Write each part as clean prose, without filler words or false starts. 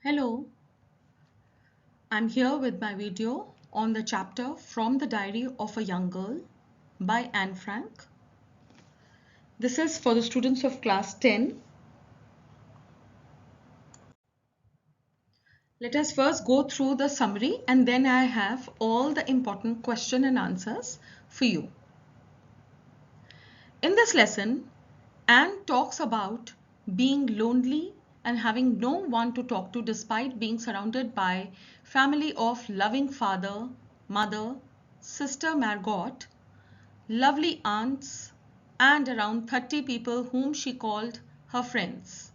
Hello, I'm here with my video on the chapter From the Diary of a Young Girl by Anne Frank. This is for the students of class 10. Let us first go through the summary and then I have all the important question and answers for you. In this lesson, Anne talks about being lonely and having no one to talk to despite being surrounded by family of loving father, mother, sister Margot, lovely aunts, and around 30 people whom she called her friends.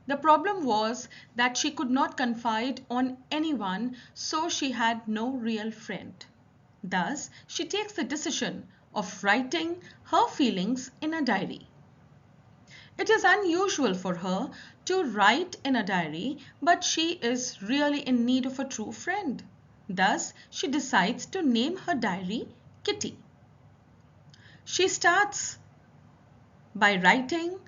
The problem was that she could not confide on anyone, so she had no real friend. Thus, she takes the decision of writing her feelings in a diary. It is unusual for her to write in a diary, but she is really in need of a true friend. Thus, she decides to name her diary Kitty. She starts by writing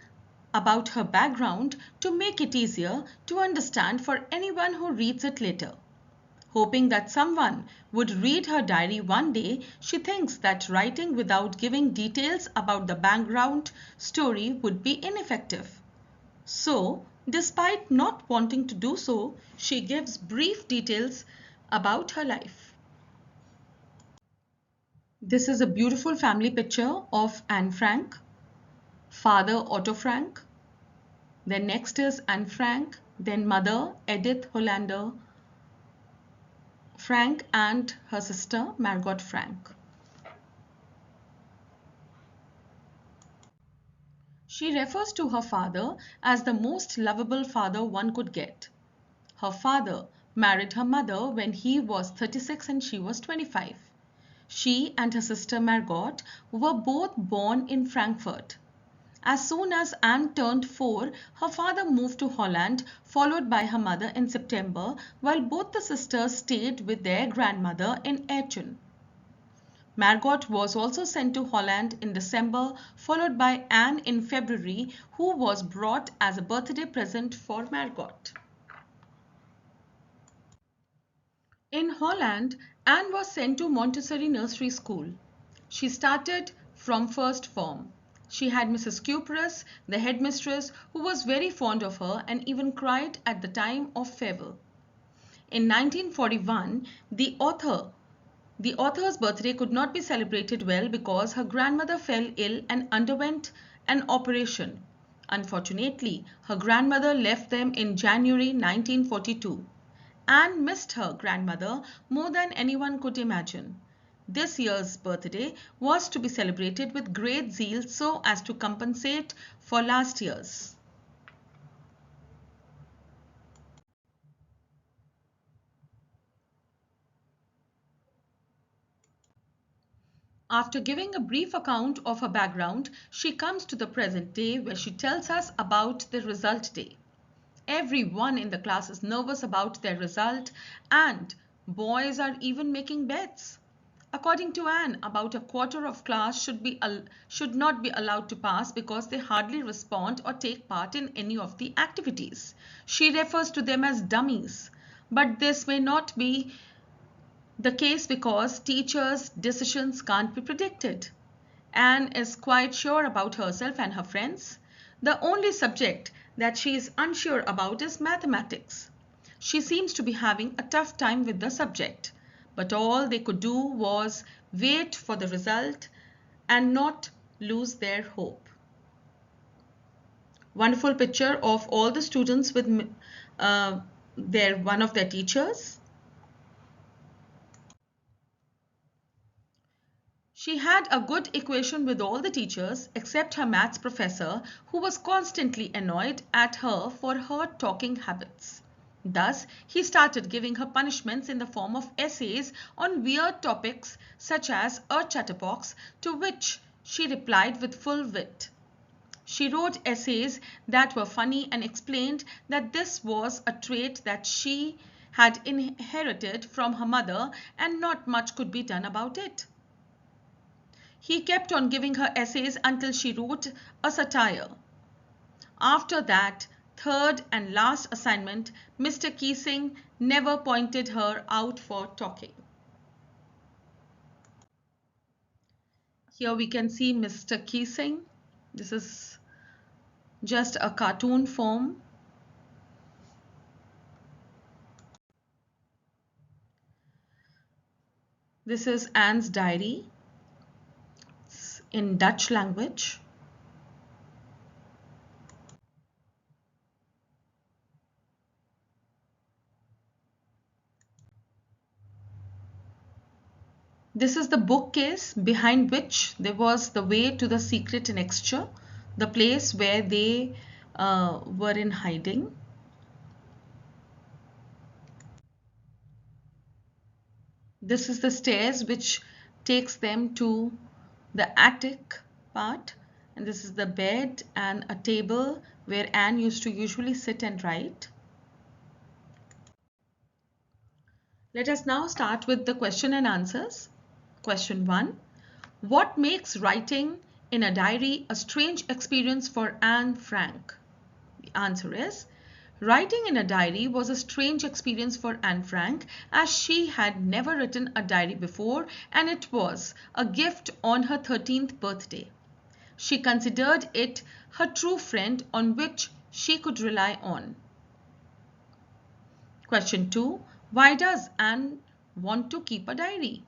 about her background to make it easier to understand for anyone who reads it later. Hoping that someone would read her diary one day, she thinks that writing without giving details about the background story would be ineffective. So, despite not wanting to do so, she gives brief details about her life. This is a beautiful family picture of Anne Frank, father Otto Frank, then next is Anne Frank, then mother Edith Hollander Frank and her sister Margot Frank. She refers to her father as the most lovable father one could get. Her father married her mother when he was 36 and she was 25. She and her sister Margot were both born in Frankfurt. As soon as Anne turned 4, her father moved to Holland, followed by her mother in September, while both the sisters stayed with their grandmother in Aachen. Margot was also sent to Holland in December, followed by Anne in February, who was brought as a birthday present for Margot. In Holland, Anne was sent to Montessori nursery school. She started from first form. She had Mrs. Kubrus, the headmistress, who was very fond of her and even cried at the time of farewell. In 1941, the author's birthday could not be celebrated well because her grandmother fell ill and underwent an operation. Unfortunately, her grandmother left them in January 1942. Anne missed her grandmother more than anyone could imagine. This year's birthday was to be celebrated with great zeal so as to compensate for last year's. After giving a brief account of her background, she comes to the present day where she tells us about the result day. Everyone in the class is nervous about their result and boys are even making bets. According to Anne, about a quarter of class should not be allowed to pass because they hardly respond or take part in any of the activities. She refers to them as dummies. But this may not be the case because teachers' decisions can't be predicted. Anne is quite sure about herself and her friends. The only subject that she is unsure about is mathematics. She seems to be having a tough time with the subject, but all they could do was wait for the result and not lose their hope. Wonderful picture of all the students with one of their teachers. She had a good equation with all the teachers except her maths professor, who was constantly annoyed at her for her talking habits. Thus, he started giving her punishments in the form of essays on weird topics such as a chatterbox, to which she replied with full wit. She wrote essays that were funny and explained that this was a trait that she had inherited from her mother and not much could be done about it. He kept on giving her essays until she wrote a satire. After that, third and last assignment, Mr. Keesing never pointed her out for talking. Here we can see Mr. Keesing. This is just a cartoon form. This is Anne's diary. It's in Dutch language. This is the bookcase behind which there was the way to the secret Ncert, the place where they were in hiding. This is the stairs which takes them to the attic part, and this is the bed and a table where Anne used to usually sit and write. Let us now start with the question and answers. Question 1. What makes writing in a diary a strange experience for Anne Frank? The answer is, writing in a diary was a strange experience for Anne Frank as she had never written a diary before, and it was a gift on her 13th birthday. She considered it her true friend on which she could rely on. Question 2. Why does Anne want to keep a diary?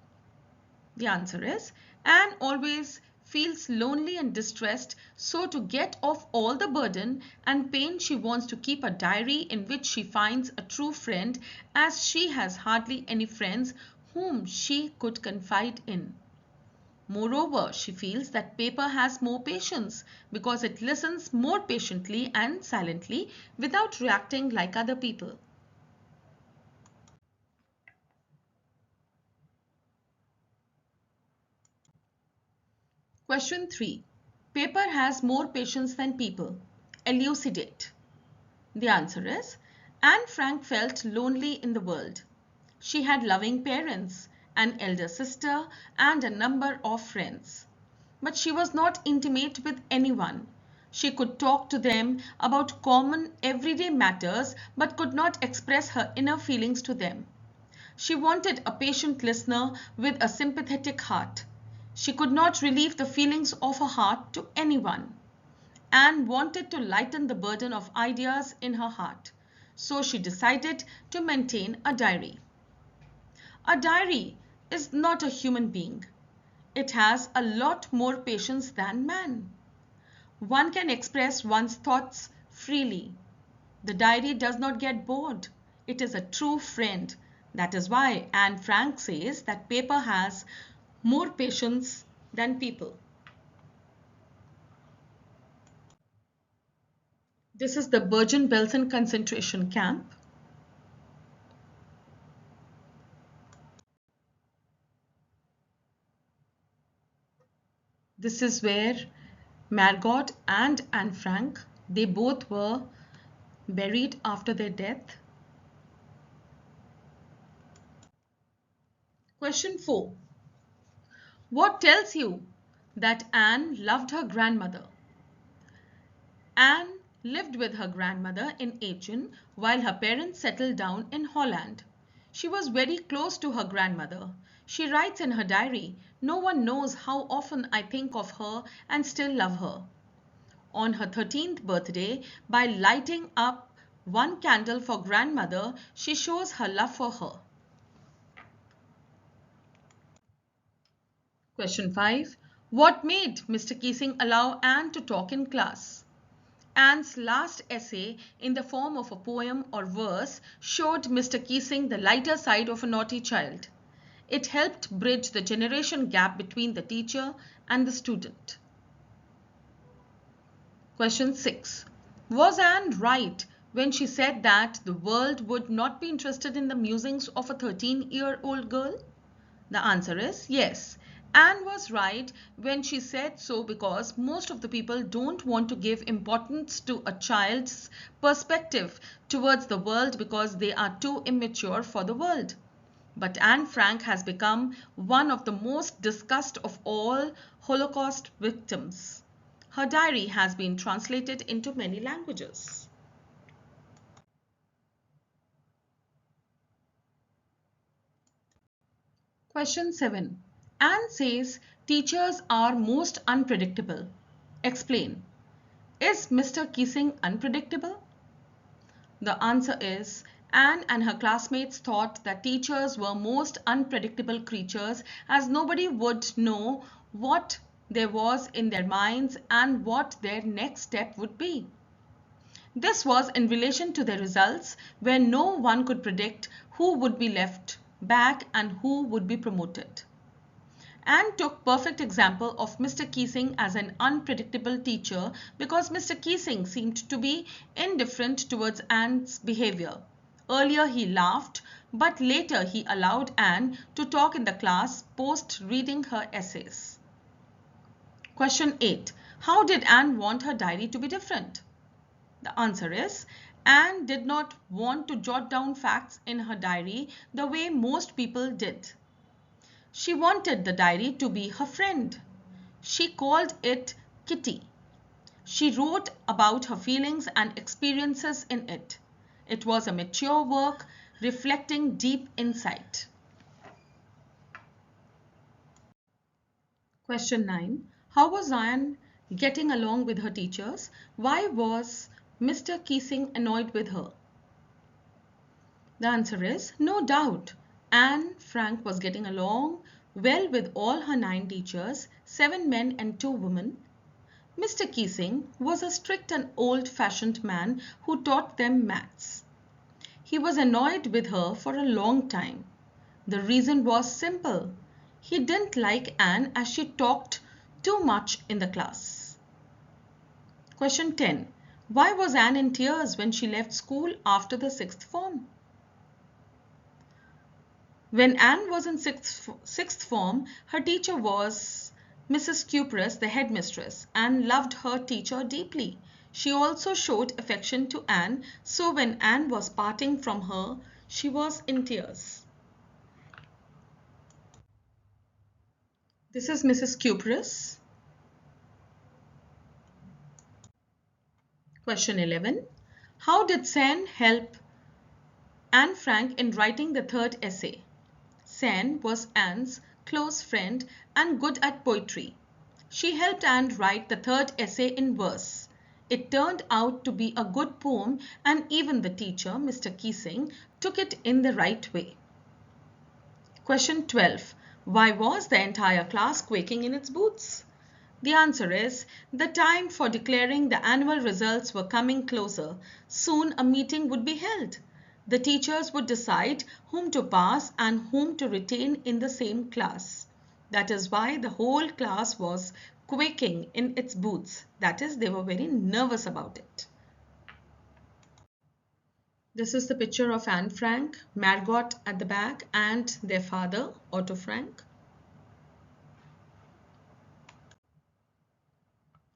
The answer is, Anne always feels lonely and distressed, so to get off all the burden and pain she wants to keep a diary in which she finds a true friend, as she has hardly any friends whom she could confide in. Moreover, she feels that paper has more patience because it listens more patiently and silently without reacting like other people. Question 3. Paper has more patience than people. Elucidate. The answer is, Anne Frank felt lonely in the world. She had loving parents, an elder sister, and a number of friends. But she was not intimate with anyone. She could talk to them about common everyday matters but could not express her inner feelings to them. She wanted a patient listener with a sympathetic heart. She could not relieve the feelings of her heart to anyone. Anne wanted to lighten the burden of ideas in her heart, so she decided to maintain a diary. A diary is not a human being. It has a lot more patience than man. One can express one's thoughts freely. The diary does not get bored. It is a true friend. That is why Anne Frank says that paper has more patience than people. This is the Bergen-Belsen concentration camp. This is where Margot and Anne Frank, they both were buried after their death. Question 4. What tells you that Anne loved her grandmother? Anne lived with her grandmother in Aachen while her parents settled down in Holland. She was very close to her grandmother. She writes in her diary, "No one knows how often I think of her and still love her." On her 13th birthday, by lighting up one candle for grandmother, she shows her love for her. Question 5. What made Mr. Keesing allow Anne to talk in class? Anne's last essay, in the form of a poem or verse, showed Mr. Keesing the lighter side of a naughty child. It helped bridge the generation gap between the teacher and the student. Question 6. Was Anne right when she said that the world would not be interested in the musings of a 13-year-old girl? The answer is yes. Anne was right when she said so because most of the people don't want to give importance to a child's perspective towards the world because they are too immature for the world. But Anne Frank has become one of the most discussed of all Holocaust victims. Her diary has been translated into many languages. Question 7. Anne says teachers are most unpredictable. Explain. Is Mr. Keesing unpredictable? The answer is Anne and her classmates thought that teachers were most unpredictable creatures as nobody would know what there was in their minds and what their next step would be. This was in relation to their results where no one could predict who would be left back and who would be promoted. Anne took perfect example of Mr. Keesing as an unpredictable teacher because Mr. Keesing seemed to be indifferent towards Anne's behavior. Earlier he laughed, but later he allowed Anne to talk in the class post reading her essays. Question 8. How did Anne want her diary to be different? The answer is Anne did not want to jot down facts in her diary the way most people did. She wanted the diary to be her friend. She called it Kitty. She wrote about her feelings and experiences in it. It was a mature work reflecting deep insight. Question 9. How was Anne getting along with her teachers? Why was Mr. Keesing annoyed with her? The answer is no doubt. Anne Frank was getting along well with all her 9 teachers, 7 men and 2 women. Mr. Keesing was a strict and old-fashioned man who taught them maths. He was annoyed with her for a long time. The reason was simple. He didn't like Anne as she talked too much in the class. Question 10. Why was Anne in tears when she left school after the 6th form? When Anne was in 6th form, her teacher was Mrs. Kubrus, the headmistress. Anne loved her teacher deeply. She also showed affection to Anne, so when Anne was parting from her, she was in tears. This is Mrs. Kubrus. Question 11. How did Sen help Anne Frank in writing the 3rd essay? Sen was Anne's close friend and good at poetry. She helped Anne write the 3rd essay in verse. It turned out to be a good poem and even the teacher, Mr. Keesing, took it in the right way. Question 12. Why was the entire class quaking in its boots? The answer is the time for declaring the annual results were coming closer. Soon a meeting would be held. The teachers would decide whom to pass and whom to retain in the same class. That is why the whole class was quaking in its boots. That is, they were very nervous about it. This is the picture of Anne Frank, Margot at the back, and their father, Otto Frank.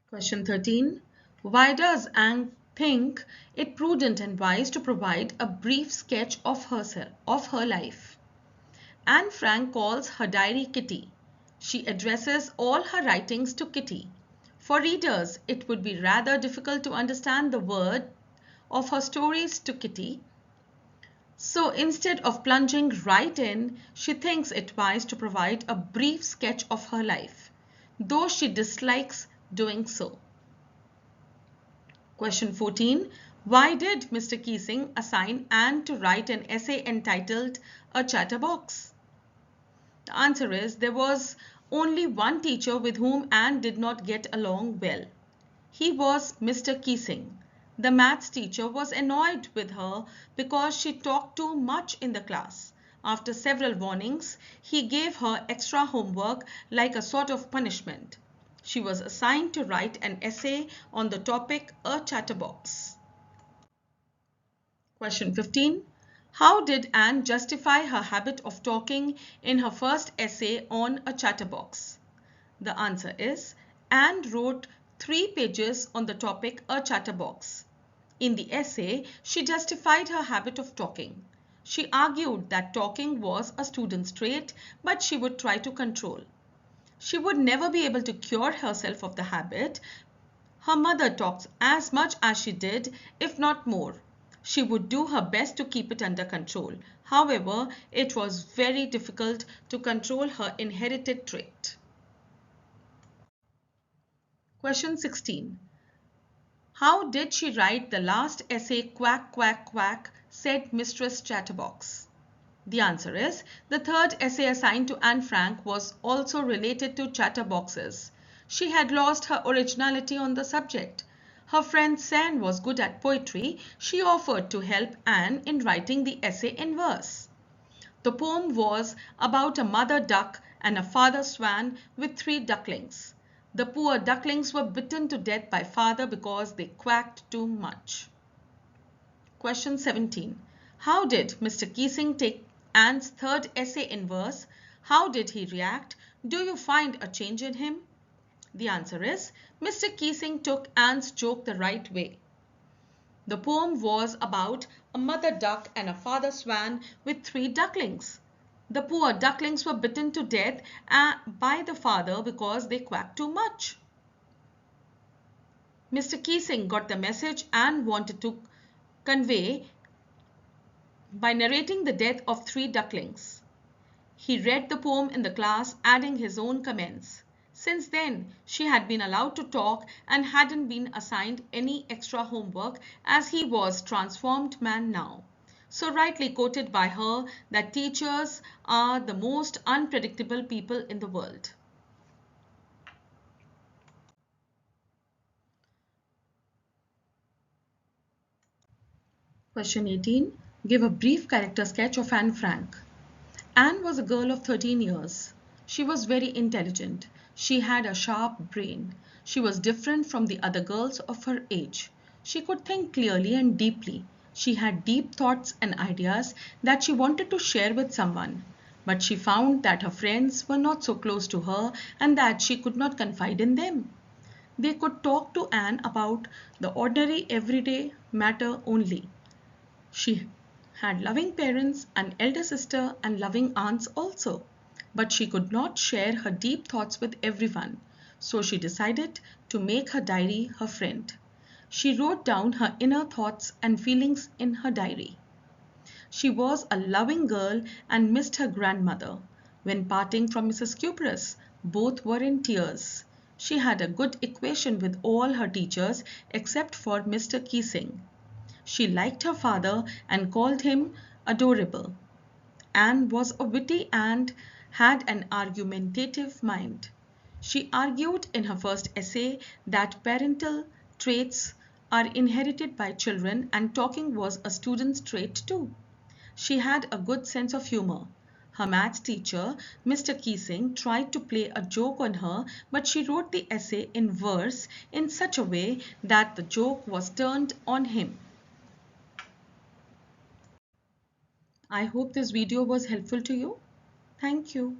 Question 13. Why does Anne think it prudent and wise to provide a brief sketch of her life? Anne Frank calls her diary Kitty. She addresses all her writings to Kitty. For readers, it would be rather difficult to understand the word of her stories to Kitty. So instead of plunging right in, she thinks it wise to provide a brief sketch of her life, though she dislikes doing so. Question 14. Why did Mr. Keesing assign Anne to write an essay entitled A Chatterbox? The answer is there was only one teacher with whom Anne did not get along well. He was Mr. Keesing. The maths teacher was annoyed with her because she talked too much in the class. After several warnings, he gave her extra homework like a sort of punishment. She was assigned to write an essay on the topic A Chatterbox. Question 15. How did Anne justify her habit of talking in her first essay on a chatterbox? The answer is Anne wrote 3 pages on the topic A Chatterbox. In the essay, she justified her habit of talking. She argued that talking was a student's trait, but she would try to control. She would never be able to cure herself of the habit. Her mother talks as much as she did, if not more. She would do her best to keep it under control. However, it was very difficult to control her inherited trait. Question 16. How did she write the last essay quack quack quack, said Mistress Chatterbox? The answer is the third essay assigned to Anne Frank was also related to chatterboxes. She had lost her originality on the subject. Her friend San was good at poetry. She offered to help Anne in writing the essay in verse. The poem was about a mother duck and a father swan with 3 ducklings. The poor ducklings were bitten to death by father because they quacked too much. Question 17. How did Mr. Keesing take Anne's third essay in verse? How did he react? Do you find a change in him? The answer is Mr. Keesing took Anne's joke the right way. The poem was about a mother duck and a father swan with 3 ducklings. The poor ducklings were bitten to death by the father because they quacked too much. Mr. Keesing got the message Anne wanted to convey by narrating the death of 3 ducklings. He read the poem in the class, adding his own comments. Since then, she had been allowed to talk and hadn't been assigned any extra homework as he was transformed man now. So rightly quoted by her that teachers are the most unpredictable people in the world. Question 18. Give a brief character sketch of Anne Frank. Anne was a girl of 13 years. She was very intelligent. She had a sharp brain. She was different from the other girls of her age. She could think clearly and deeply. She had deep thoughts and ideas that she wanted to share with someone. But she found that her friends were not so close to her and that she could not confide in them. They could talk to Anne about the ordinary everyday matter only. She had loving parents, an elder sister, and loving aunts also. But she could not share her deep thoughts with everyone. So she decided to make her diary her friend. She wrote down her inner thoughts and feelings in her diary. She was a loving girl and missed her grandmother. When parting from Mrs. Kubrus, both were in tears. She had a good equation with all her teachers except for Mr. Keesing. She liked her father and called him adorable. Anne was a witty and had an argumentative mind. She argued in her first essay that parental traits are inherited by children and talking was a student's trait too. She had a good sense of humor. Her maths teacher, Mr. Keesing, tried to play a joke on her, but she wrote the essay in verse in such a way that the joke was turned on him. I hope this video was helpful to you. Thank you.